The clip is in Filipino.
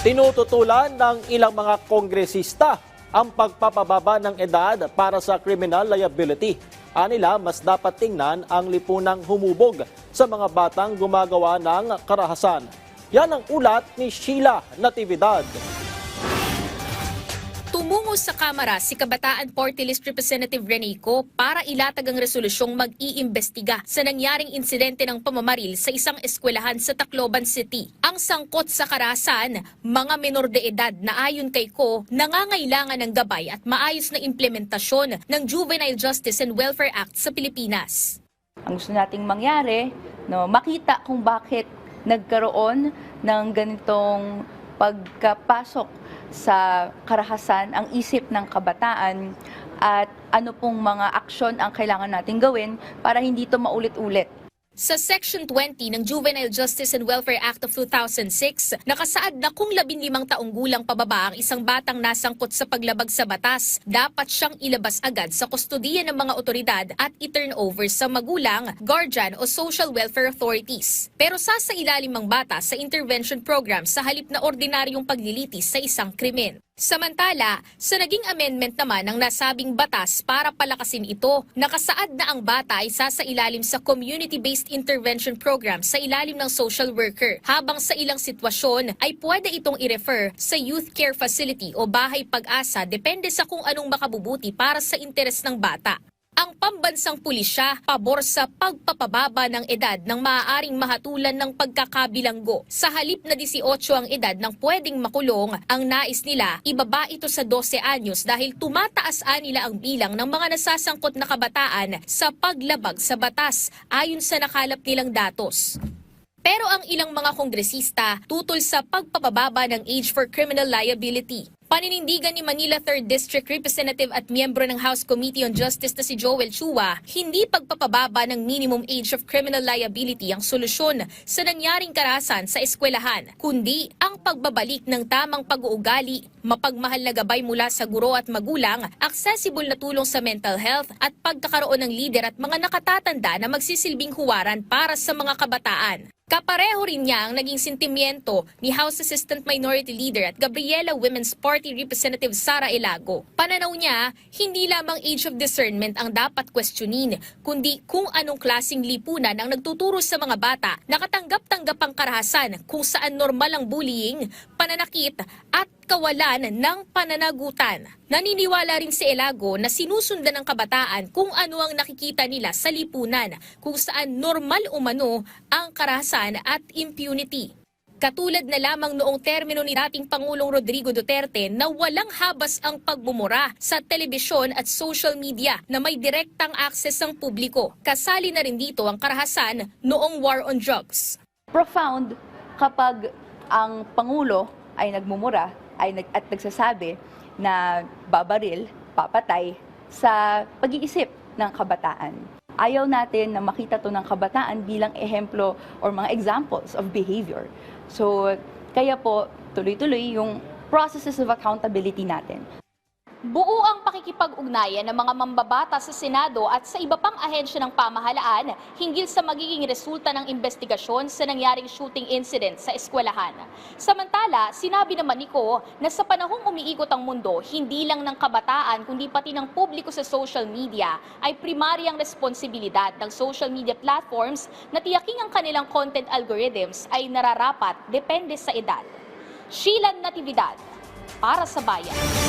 Tinututulan ng ilang mga kongresista ang pagpapababa ng edad para sa criminal liability. Anila, mas dapat tingnan ang lipunang humubog sa mga batang gumagawa ng karahasan. Yan ang ulat ni Sheila Natividad. Tumungo sa Kamara si Kabataan Party List Representative Renico para ilatag ang resolusyong mag-iimbestiga sa nangyaring insidente ng pamamaril sa isang eskwelahan sa Tacloban City. Ang sangkot sa karahasan, mga menor de edad na ayon kay Ko, nangangailangan ng gabay at maayos na implementasyon ng Juvenile Justice and Welfare Act sa Pilipinas. Ang gusto nating mangyari, makita kung bakit nagkaroon ng ganitong pagkapasok sa karahasan ang isip ng kabataan at ano pong mga aksyon ang kailangan natin gawin para hindi ito maulit-ulit. Sa Section 20 ng Juvenile Justice and Welfare Act of 2006, nakasaad na kung 15 taong gulang pababa ang isang batang nasangkot sa paglabag sa batas, dapat siyang ilabas agad sa kustodiya ng mga otoridad at i-turn over sa magulang, guardian o social welfare authorities. Pero sasailalim ang bata sa intervention program sa halip na ordinaryong paglilitis sa isang krimen. Samantala, sa naging amendment naman ng nasabing batas para palakasin ito, nakasaad na ang bata ay sasailalim sa community-based intervention program sa ilalim ng social worker, habang sa ilang sitwasyon ay pwede itong i-refer sa youth care facility o bahay pag-asa depende sa kung anong makabubuti para sa interes ng bata. Ang pambansang pulisya, pabor sa pagpapababa ng edad ng maaaring mahatulan ng pagkakabilanggo. Sa halip na 18 ang edad ng pwedeng makulong, ang nais nila, ibaba ito sa 12 anyos dahil tumataas nila ang bilang ng mga nasasangkot na kabataan sa paglabag sa batas ayon sa nakalap nilang datos. Pero ang ilang mga kongresista tutol sa pagpapababa ng age for criminal liability. Paninindigan ni Manila 3rd District Representative at miyembro ng House Committee on Justice na si Joel Chua, hindi pagpapababa ng minimum age of criminal liability ang solusyon sa nangyaring karahasan sa eskwelahan, kundi ang pagbabalik ng tamang pag-uugali, mapagmahal na gabay mula sa guro at magulang, accessible na tulong sa mental health at pagkakaroon ng lider at mga nakatatanda na magsisilbing huwaran para sa mga kabataan. Kapareho rin niya ang naging sentimiento ni House Assistant Minority Leader at Gabriela Women's Party Representative Sara Elago. Pananaw niya, hindi lamang age of discernment ang dapat questionin, kundi kung anong klaseng lipunan ang nagtuturo sa mga bata na katanggap-tanggap ang karahasan kung saan normal ang bullying, pananakit at kawalan ng pananagutan. Naniniwala rin si Elago na sinusundan ng kabataan kung ano ang nakikita nila sa lipunan, kung saan normal umano ang karahasan at impunity. Katulad na lamang noong termino ni dating Pangulong Rodrigo Duterte na walang habas ang pagbumura sa telebisyon at social media na may direktang access ang publiko. Kasali na rin dito ang karahasan noong war on drugs. Profound kapag ang Pangulo ay nagmumura at nagsasabi na babaril, papatay sa pag-iisip ng kabataan. Ayaw natin na makita to ng kabataan bilang ehemplo or mga examples of behavior. So, kaya po tuloy-tuloy yung processes of accountability natin. Buo ang pakikipag-ugnayan ng mga mambabata sa Senado at sa iba pang ahensya ng pamahalaan hinggil sa magiging resulta ng investigasyon sa nangyaring shooting incident sa eskwelahan. Samantala, sinabi naman ni Ko na sa panahong umiikot ang mundo, hindi lang ng kabataan kundi pati ng publiko sa social media ay primaryang responsibilidad ng social media platforms na tiyaking ang kanilang content algorithms ay nararapat depende sa edad. Sheila Natividad, para sa Bayan.